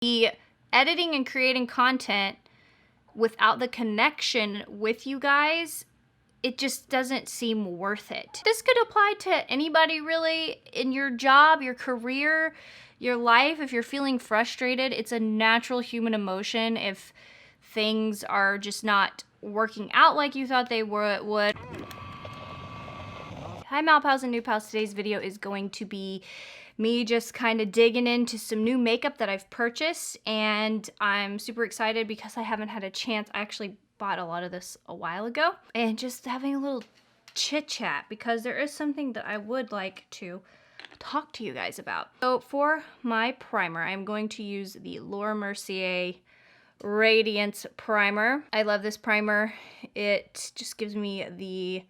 The editing and creating content without the connection with you guys, it just doesn't seem worth it. This could apply to anybody really in your job, your career, your life. If you're feeling frustrated, it's a natural human emotion if things are just not working out like you thought they would. Hi Malpals and New Pals. Today's video is going to be me just kind of digging into some new makeup that I've purchased, and I'm super excited because I haven't had a chance. I actually bought a lot of this a while ago, and just having a little chit chat because there is something that I would like to talk to you guys about. So for my primer, I'm going to use the Laura Mercier Radiance Primer. I love this primer. It just gives me the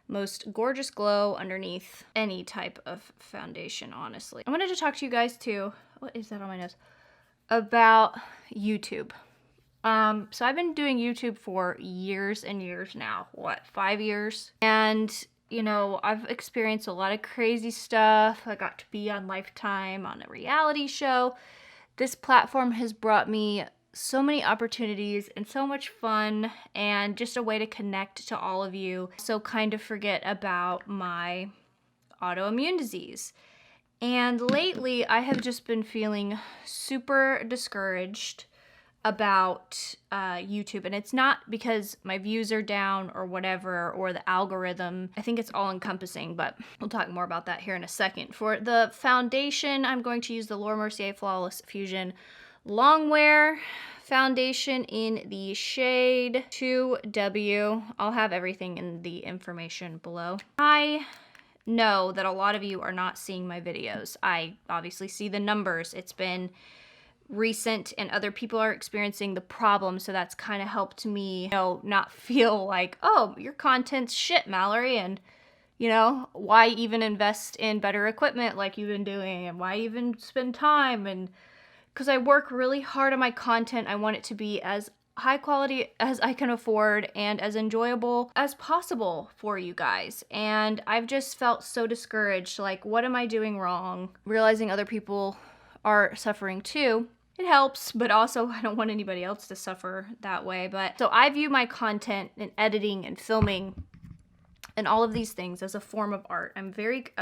most gorgeous glow underneath any type of foundation, honestly. I wanted to talk to you guys too, what is that on my nose, about YouTube. So I've been doing YouTube for years and years now, 5 years? And you know, I've experienced a lot of crazy stuff. I got to be on Lifetime on a reality show. This platform has brought me so many opportunities and so much fun, and just a way to connect to all of you. So kind of forget about my autoimmune disease. And lately I have just been feeling super discouraged about YouTube, and it's not because my views are down or whatever, or the algorithm. I think it's all encompassing, but we'll talk more about that here in a second. For the foundation, I'm going to use the Laura Mercier Flawless Fusion Longwear foundation in the shade 2W. I'll have everything in the information below. I know that a lot of you are not seeing my videos. I obviously see the numbers. It's been recent and other people are experiencing the problem, so that's kind of helped me, you know, not feel like, oh, your content's shit, Mallory, and you know, why even invest in better equipment like you've been doing, and why even spend time? And because I work really hard on my content, I want it to be as high quality as I can afford and as enjoyable as possible for you guys. And I've just felt so discouraged, like, what am I doing wrong? Realizing other people are suffering too. It helps, but also I don't want anybody else to suffer that way. But so I view my content and editing and filming and all of these things as a form of art. I'm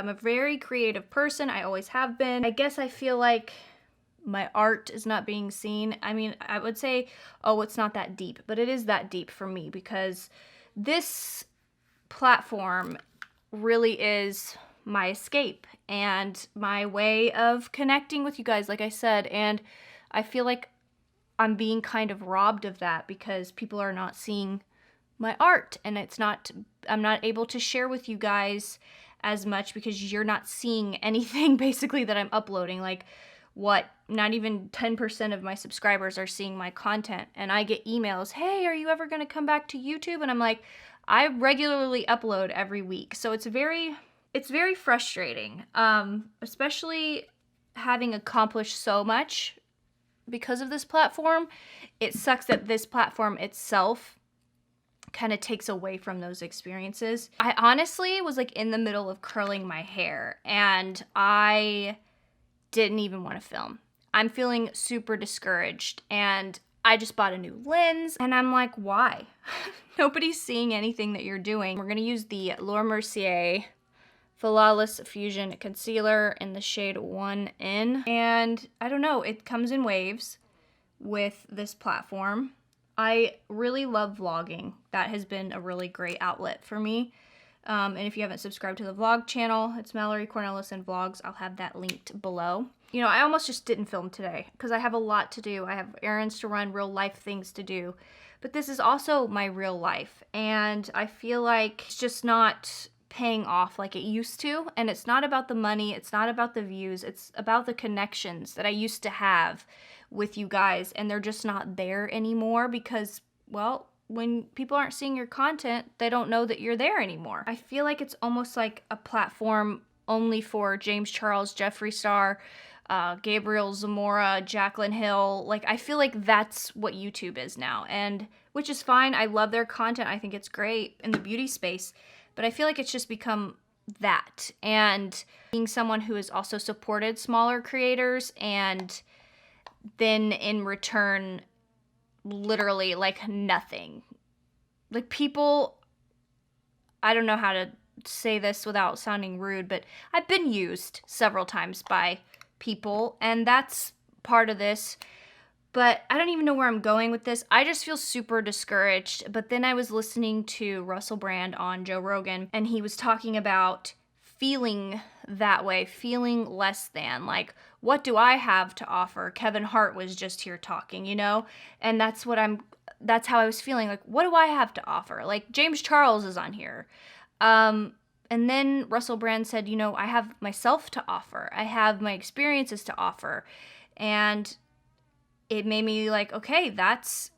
a very creative person. I always have been. I guess I feel like my art is not being seen. I mean, I would say, oh, it's not that deep, but it is that deep for me because this platform really is my escape and my way of connecting with you guys, like I said, and I feel like I'm being kind of robbed of that because people are not seeing my art, and I'm not able to share with you guys as much because you're not seeing anything basically that I'm uploading. Like, not even 10% of my subscribers are seeing my content, and I get emails, hey, are you ever going to come back to YouTube? And I'm like, I regularly upload every week. So it's very frustrating, especially having accomplished so much because of this platform. It sucks that this platform itself kind of takes away from those experiences. I honestly was like in the middle of curling my hair, and I didn't even want to film. I'm feeling super discouraged, and I just bought a new lens, and I'm like, why? Nobody's seeing anything that you're doing. We're gonna use the Laura Mercier Flawless Fusion Concealer in the shade 1N, and I don't know, it comes in waves with this platform. I really love vlogging. That has been a really great outlet for me. And if you haven't subscribed to the vlog channel, it's Mallory Cornelison Vlogs. I'll have that linked below. You know, I almost just didn't film today because I have a lot to do. I have errands to run, real life things to do. But this is also my real life, and I feel like it's just not paying off like it used to. And it's not about the money, it's not about the views, it's about the connections that I used to have with you guys, and they're just not there anymore because, well, when people aren't seeing your content, they don't know that you're there anymore. I feel like it's almost like a platform only for James Charles, Jeffree Star, Gabriel Zamora, Jaclyn Hill. Like, I feel like that's what YouTube is now, and which is fine. I love their content. I think it's great in the beauty space, but I feel like it's just become that. And being someone who has also supported smaller creators and then in return, literally like nothing. Like people, I don't know how to say this without sounding rude, but I've been used several times by people, and that's part of this. But I don't even know where I'm going with this. I just feel super discouraged. But then I was listening to Russell Brand on Joe Rogan, and he was talking about feeling that way, feeling less than. Like, what do I have to offer? Kevin Hart was just here talking, you know? And that's how I was feeling. Like, what do I have to offer? Like, James Charles is on here. And then Russell Brand said, you know, I have myself to offer. I have my experiences to offer. And it made me like, okay, that's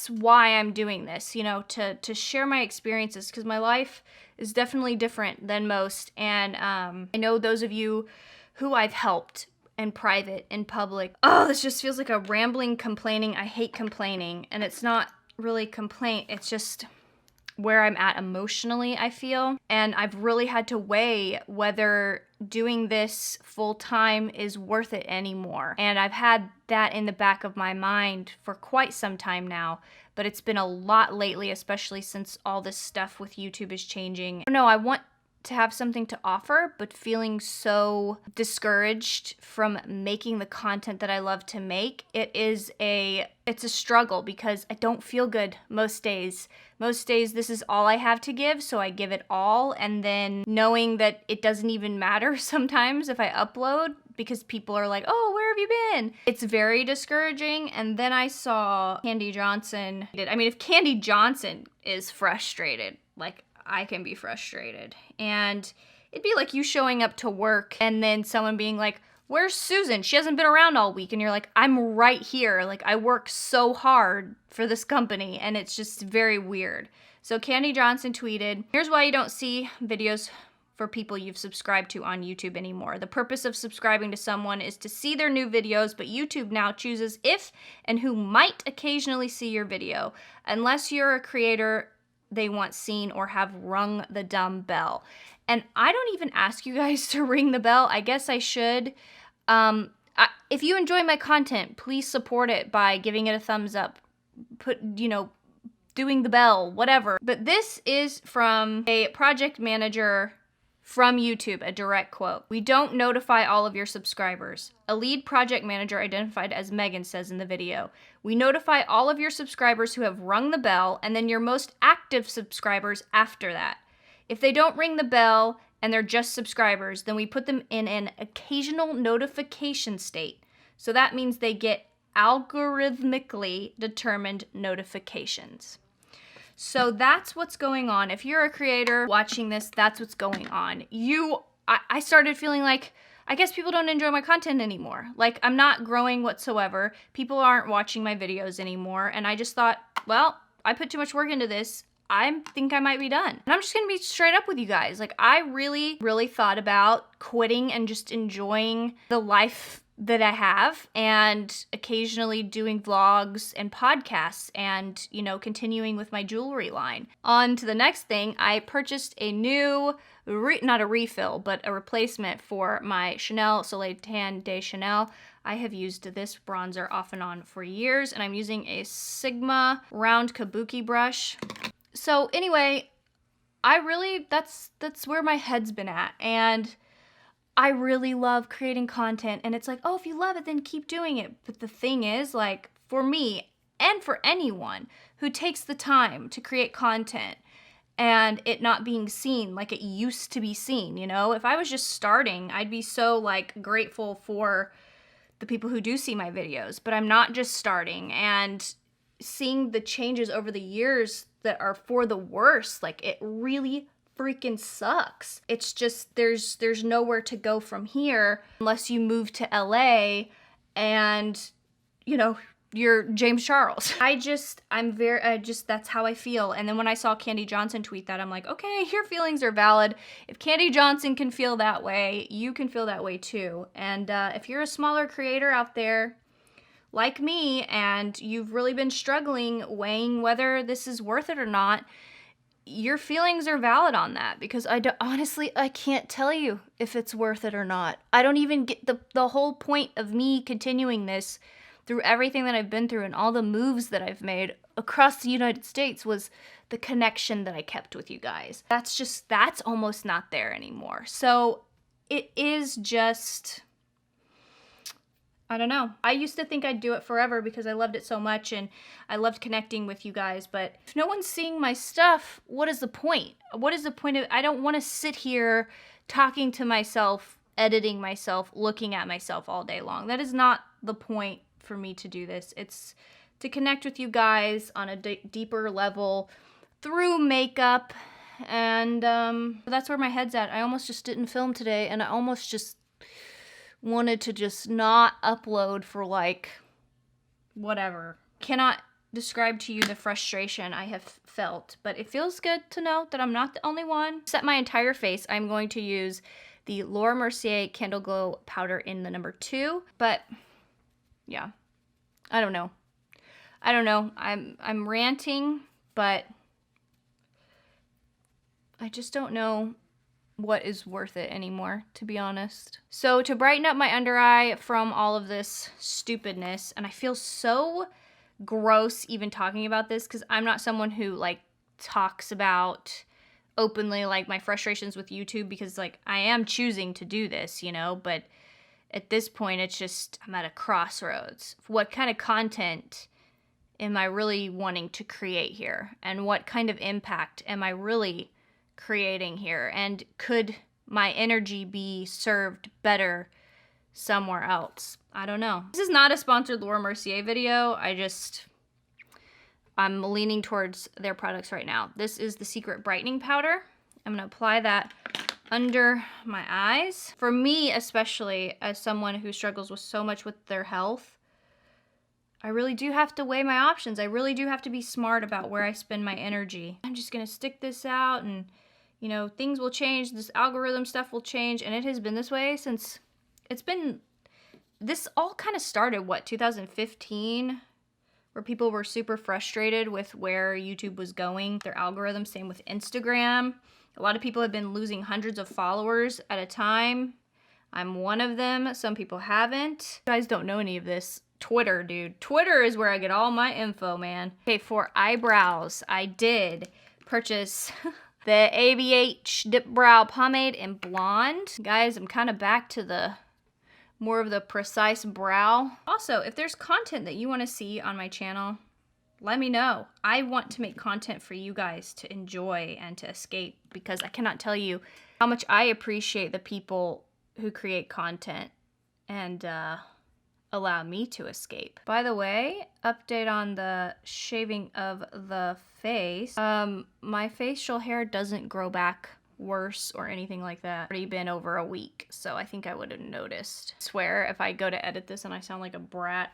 why I'm doing this, you know, to share my experiences, because my life is definitely different than most. And I know those of you who I've helped in private, in public. Oh, this just feels like a rambling complaining. I hate complaining, and it's not really complaint. It's just where I'm at emotionally, I feel. And I've really had to weigh whether doing this full time is worth it anymore. And I've had that in the back of my mind for quite some time now, but it's been a lot lately, especially since all this stuff with YouTube is changing. No, I want to have something to offer, but feeling so discouraged from making the content that I love to make. It's a struggle because I don't feel good most days. Most days this is all I have to give, so I give it all, and then knowing that it doesn't even matter sometimes if I upload because people are like, oh, where have you been? It's very discouraging. And then I saw Candy Johnson. I mean, if Candy Johnson is frustrated, like, I can be frustrated. And it'd be like you showing up to work and then someone being like, where's Susan? She hasn't been around all week. And you're like, I'm right here. Like, I work so hard for this company, and it's just very weird. So Candy Johnson tweeted, here's why you don't see videos for people you've subscribed to on YouTube anymore. The purpose of subscribing to someone is to see their new videos, but YouTube now chooses if and who might occasionally see your video. Unless you're a creator they want seen or have rung the dumb bell. And I don't even ask you guys to ring the bell. I guess I should. If you enjoy my content, please support it by giving it a thumbs up, doing the bell, whatever. But this is from a project manager from YouTube, a direct quote. We don't notify all of your subscribers. A lead project manager identified as Megan says in the video. We notify all of your subscribers who have rung the bell, and then your most active subscribers after that. If they don't ring the bell and they're just subscribers, then we put them in an occasional notification state. So that means they get algorithmically determined notifications. So that's what's going on. If you're a creator watching this, that's what's going on. I started feeling like, I guess people don't enjoy my content anymore. Like, I'm not growing whatsoever. People aren't watching my videos anymore. And I just thought, well, I put too much work into this. I think I might be done. And I'm just gonna be straight up with you guys. Like, I really, really thought about quitting and just enjoying the life that I have, and occasionally doing vlogs and podcasts and, continuing with my jewelry line. On to the next thing, I purchased a new, not a refill, but a replacement for my Chanel Soleil Tan de Chanel. I have used this bronzer off and on for years, and I'm using a Sigma round kabuki brush. So anyway, that's where my head's been at, and I really love creating content, and it's like, oh, if you love it, then keep doing it. But the thing is, like, for me and for anyone who takes the time to create content and it not being seen like it used to be seen, if I was just starting, I'd be so, like, grateful for the people who do see my videos. But I'm not just starting, and seeing the changes over the years that are for the worse, like, it really freaking sucks. It's just there's nowhere to go from here unless you move to LA and you're James Charles. That's how I feel. And then when I saw Candy Johnson tweet that, I'm like, okay, your feelings are valid. If Candy Johnson can feel that way, you can feel that way too. And if you're a smaller creator out there like me and you've really been struggling weighing whether this is worth it or not, your feelings are valid on that, because honestly, I can't tell you if it's worth it or not. I don't even get the whole point of me continuing this. through everything that I've been through and all the moves that I've made across the United States was the connection that I kept with you guys. That's almost not there anymore. So it is just, I don't know. I used to think I'd do it forever because I loved it so much and I loved connecting with you guys. But if no one's seeing my stuff, what is the point? What is the point of, I don't want to sit here talking to myself, editing myself, looking at myself all day long. That is not the point for me to do this. It's to connect with you guys on a deeper level through makeup. And that's where my head's at. I almost just didn't film today, and I almost just wanted to just not upload for like whatever. Cannot describe to you the frustration I have felt, but it feels good to know that I'm not the only one. Set my entire face, I'm going to use the Laura Mercier Candle Glow powder in the number 2, but yeah, I don't know. I'm ranting, but I just don't know what is worth it anymore, to be honest. So to brighten up my under eye from all of this stupidness, and I feel so gross even talking about this because I'm not someone who like talks about openly like my frustrations with YouTube, because like I am choosing to do this, you know, but at this point it's just, I'm at a crossroads. What kind of content am I really wanting to create here? And what kind of impact am I really creating here? And could my energy be served better somewhere else? I don't know. This is not a sponsored Laura Mercier video. I'm leaning towards their products right now. This is the Secret Brightening Powder. I'm gonna apply that under my eyes. For me, especially as someone who struggles with so much with their health, I really do have to weigh my options. I really do have to be smart about where I spend my energy. I'm just gonna stick this out, and you know, things will change. This algorithm stuff will change, and it has been this way since this all kind of started, what, 2015, where people were super frustrated with where YouTube was going, their algorithm. Same with Instagram. A lot of people have been losing hundreds of followers at a time. I'm one of them. Some people haven't. You guys don't know any of this. Twitter, dude. Twitter is where I get all my info, man. Okay, for eyebrows, I did purchase the ABH Dip Brow Pomade in Blonde. Guys, I'm kind of back to the more of the precise brow. Also, if there's content that you want to see on my channel, let me know. I want to make content for you guys to enjoy and to escape, because I cannot tell you how much I appreciate the people who create content and allow me to escape. By the way, update on the shaving of the face. My facial hair doesn't grow back worse or anything like that. Already been over a week, so I think I would have noticed. I swear, if I go to edit this and I sound like a brat,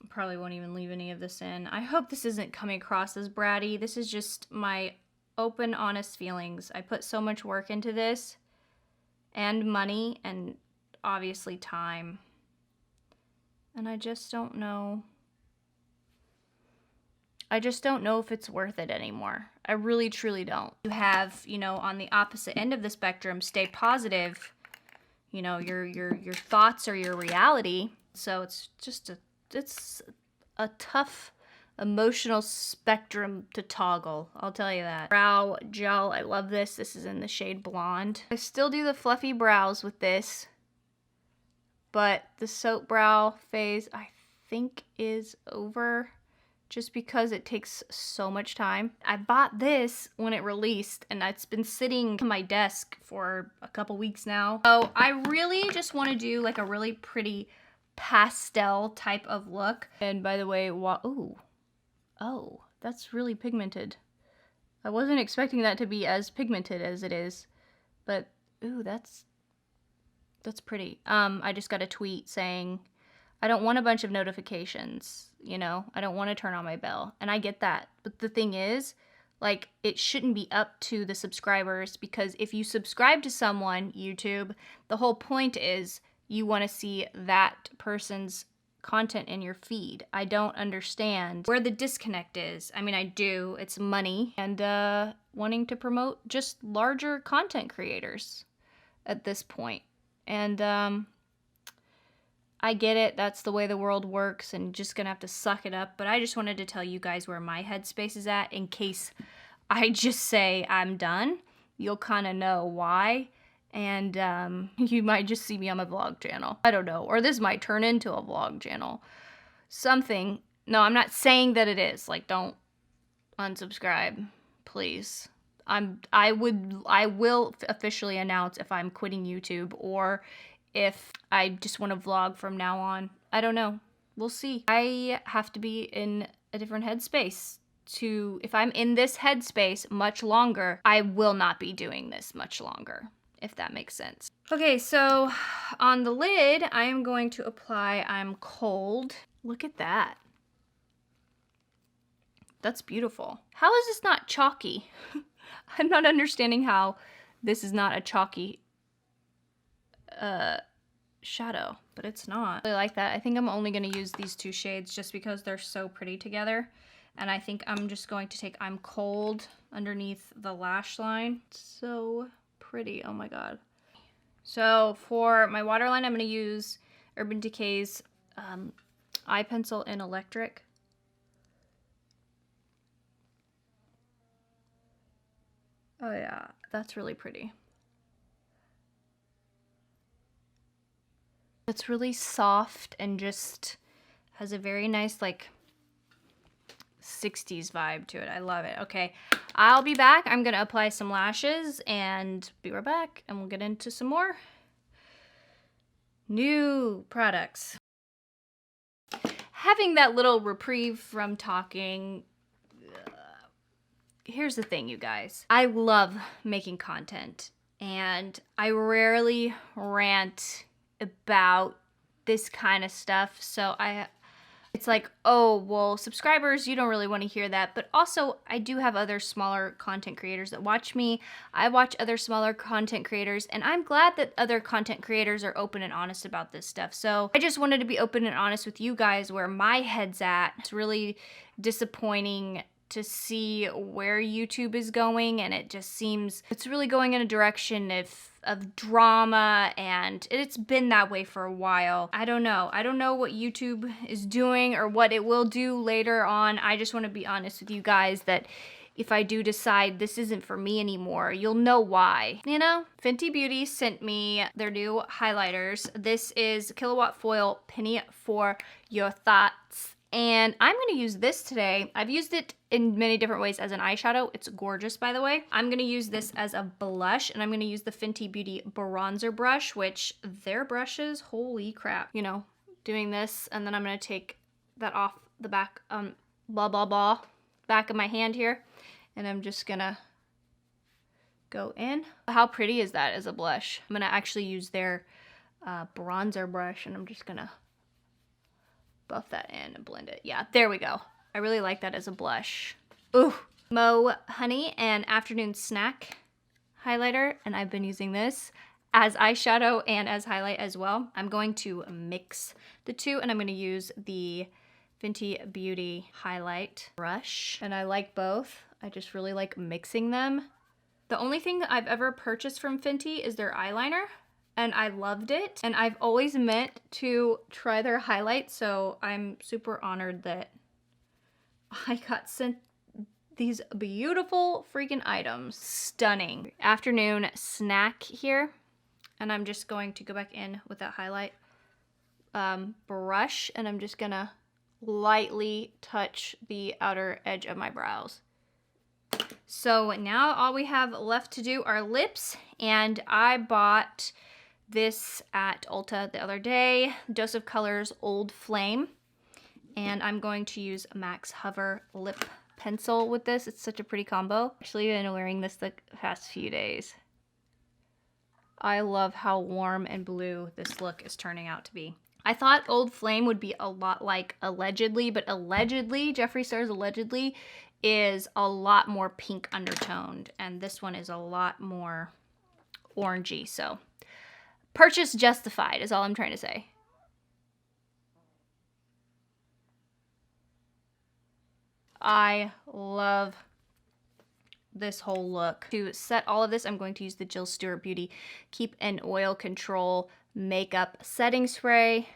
I probably won't even leave any of this in. I hope this isn't coming across as bratty. This is just my open, honest feelings. I put so much work into this, and money, and obviously time. And I just don't know. I just don't know if it's worth it anymore. I really, truly don't. You have, you know, on the opposite end of the spectrum, stay positive. You know, your thoughts are your reality. So it's just it's a tough emotional spectrum to toggle. I'll tell you that. Brow gel, I love this. This is in the shade Blonde. I still do the fluffy brows with this, but the soap brow phase, I think, is over, just because it takes so much time. I bought this when it released, and it's been sitting on my desk for a couple weeks now. So I really just want to do like a really pretty pastel type of look. And by the way, oh, that's really pigmented. I wasn't expecting that to be as pigmented as it is, but ooh, that's pretty. I just got a tweet saying, I don't want a bunch of notifications, you know? I don't want to turn on my bell. And I get that. But the thing is, like, it shouldn't be up to the subscribers, because if you subscribe to someone, YouTube, the whole point is you want to see that person's content in your feed. I don't understand where the disconnect is. I mean, I do. It's money and wanting to promote just larger content creators at this point. And I get it, that's the way the world works and just gonna have to suck it up, but I just wanted to tell you guys where my headspace is at in case I just say I'm done. You'll kind of know why, and you might just see me on my vlog channel. I don't know, or this might turn into a vlog channel. Something. No, I'm not saying that it is. Like, don't unsubscribe, please. I will officially announce if I'm quitting YouTube or if I just want to vlog from now on. I don't know. We'll see. I have to be in a different headspace if I'm in this headspace much longer, I will not be doing this much longer, if that makes sense. Okay, so on the lid, I am going to apply I'm Cold. Look at that. That's beautiful. How is this not chalky? I'm not understanding how this is not a chalky shadow, but it's not. I really like that. I think I'm only going to use these two shades just because they're so pretty together. And I think I'm just going to take I'm Cold underneath the lash line. So pretty. Oh my god. So for my waterline, I'm going to use Urban Decay's eye pencil in Electric. Oh yeah, that's really pretty. It's really soft and just has a very nice like 60s vibe to it. I love it. Okay, I'll be back. I'm gonna apply some lashes and be right back, and we'll get into some more new products. Having that little reprieve from talking, here's the thing, you guys. I love making content, and I rarely rant about this kind of stuff, so it's like, oh, well, subscribers, you don't really want to hear that. But also, I do have other smaller content creators that watch me. I watch other smaller content creators, and I'm glad that other content creators are open and honest about this stuff. So I just wanted to be open and honest with you guys where my head's at. It's really disappointing to see where YouTube is going, and it just seems it's really going in a direction of drama, and it's been that way for a while. I don't know what YouTube is doing or what it will do later on. I just want to be honest with you guys that if I do decide this isn't for me anymore, you'll know why. You know, Fenty Beauty sent me their new highlighters. This is Kilowatt Foil Penny for Your Thoughts. And I'm going to use this today. I've used it in many different ways as an eyeshadow. It's gorgeous, by the way. I'm going to use this as a blush, and I'm going to use the Fenty Beauty bronzer brush, which their brushes, holy crap. You know, doing this, and then I'm going to take that off the back, back of my hand here, and I'm just going to go in. How pretty is that as a blush? I'm going to actually use their bronzer brush, and I'm just going to buff that in and blend it. Yeah, there we go. I really like that as a blush. Ooh, Mo Honey and Afternoon Snack highlighter, and I've been using this as eyeshadow and as highlight as well. I'm going to mix the two, and I'm going to use the Fenty Beauty highlight brush, and I like both. I just really like mixing them. The only thing that I've ever purchased from Fenty is their eyeliner, and I loved it, and I've always meant to try their highlight, so I'm super honored that I got sent these beautiful freaking items. Stunning. Afternoon Snack here, and I'm just going to go back in with that highlight brush, and I'm just gonna lightly touch the outer edge of my brows. So now all we have left to do are lips, and I bought this at Ulta the other day, Dose of Colors Old Flame, and I'm going to use Max Hover Lip Pencil with this. It's such a pretty combo. Actually, I've been wearing this the past few days. I love how warm and blue this look is turning out to be. I thought Old Flame would be a lot like Allegedly, but Allegedly, Jeffree Star's Allegedly, is a lot more pink undertoned, and this one is a lot more orangey, so purchase justified is all I'm trying to say. I love this whole look. To set all of this, I'm going to use the Jill Stewart Beauty Keep and Oil Control Makeup Setting Spray.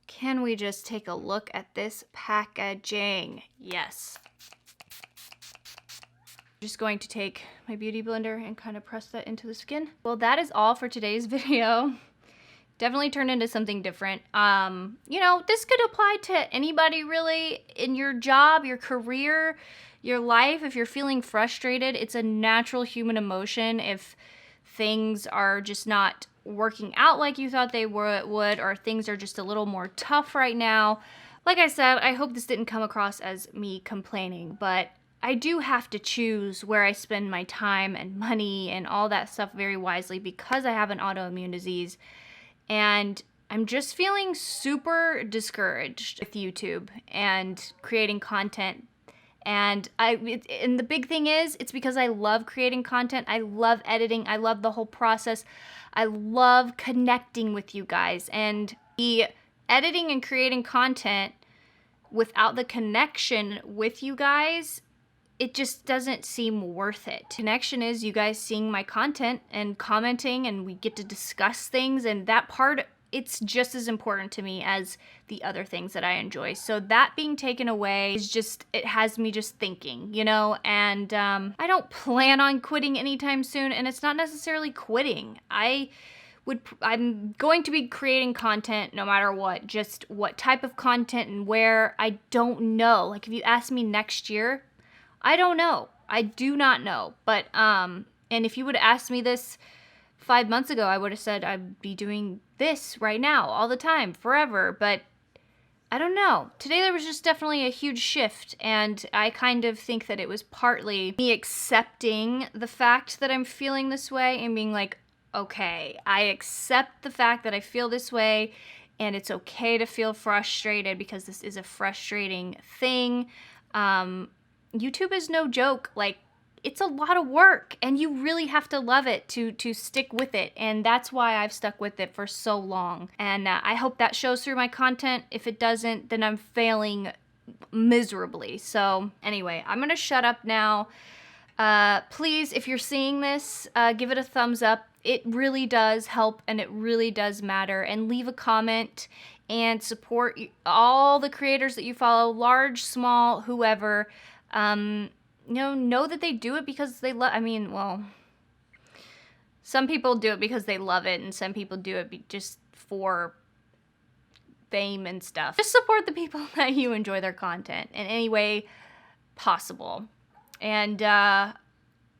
Can we just take a look at this packaging? Yes. Just going to take my beauty blender and kind of press that into the skin. Well, that is all for today's video. Definitely turned into something different. You know, this could apply to anybody really in your job, your career, your life. If you're feeling frustrated, it's a natural human emotion. If things are just not working out like you thought they would, or things are just a little more tough right now. Like I said, I hope this didn't come across as me complaining, but I do have to choose where I spend my time and money and all that stuff very wisely because I have an autoimmune disease. And I'm just feeling super discouraged with YouTube and creating content. And the big thing is, it's because I love creating content. I love editing. I love the whole process. I love connecting with you guys. And the editing and creating content without the connection with you guys, it just doesn't seem worth it. Connection is you guys seeing my content and commenting, and we get to discuss things, and that part, it's just as important to me as the other things that I enjoy. So that being taken away is just, it has me just thinking, you know, and I don't plan on quitting anytime soon, and it's not necessarily quitting. I'm going to be creating content no matter what. Just what type of content and where, I don't know. Like, if you ask me next year, I don't know. I do not know. But, and if you would have asked me this 5 months ago, I would have said I'd be doing this right now, all the time, forever. But I don't know. Today there was just definitely a huge shift, and I kind of think that it was partly me accepting the fact that I'm feeling this way and being like, okay, I accept the fact that I feel this way, and it's okay to feel frustrated because this is a frustrating thing. YouTube is no joke. Like, it's a lot of work, and you really have to love it to stick with it. And that's why I've stuck with it for so long. And I hope that shows through my content. If it doesn't, then I'm failing miserably. So anyway, I'm gonna shut up now. Please, if you're seeing this, give it a thumbs up. It really does help, and it really does matter. And leave a comment and support all the creators that you follow, large, small, whoever. Know that they do it because they love, well, some people do it because they love it, and some people do it just for fame and stuff. Just support the people that you enjoy their content in any way possible. And, yeah,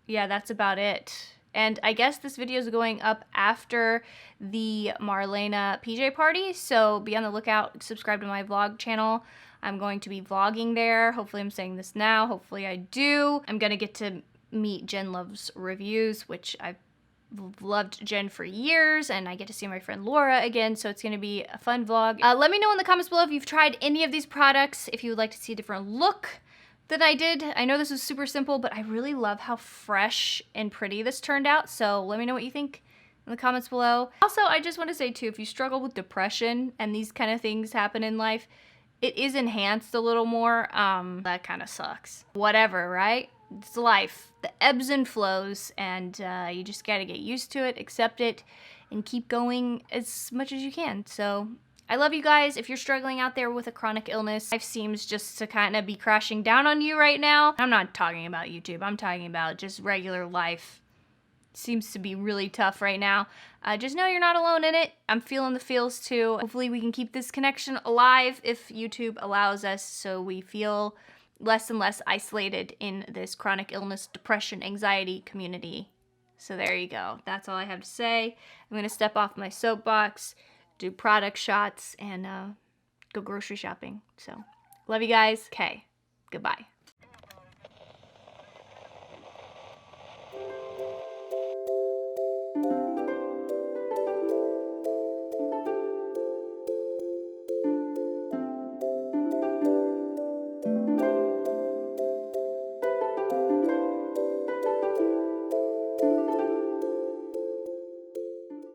that's about it. And I guess this video is going up after the Marlena PJ party, so be on the lookout. Subscribe to my vlog channel. I'm going to be vlogging there. Hopefully I'm saying this now. Hopefully I do. I'm going to get to meet Jen Loves Reviews, which I've loved Jen for years, and I get to see my friend Laura again, so it's going to be a fun vlog. Let me know in the comments below if you've tried any of these products, if you would like to see a different look than I did. I know this was super simple, but I really love how fresh and pretty this turned out, so let me know what you think in the comments below. Also, I just want to say too, if you struggle with depression and these kind of things happen in life, it is enhanced a little more. That kind of sucks. Whatever, right? It's life. The ebbs and flows, and you just gotta get used to it, accept it, and keep going as much as you can. So I love you guys. If you're struggling out there with a chronic illness, life seems just to kind of be crashing down on you right now. I'm not talking about YouTube. I'm talking about just regular life. Seems to be really tough right now. Just know you're not alone in it. I'm feeling the feels too. Hopefully we can keep this connection alive if YouTube allows us, so we feel less and less isolated in this chronic illness, depression, anxiety community. So there you go. That's all I have to say. I'm gonna step off my soapbox, do product shots, and go grocery shopping. So love you guys. Okay, goodbye.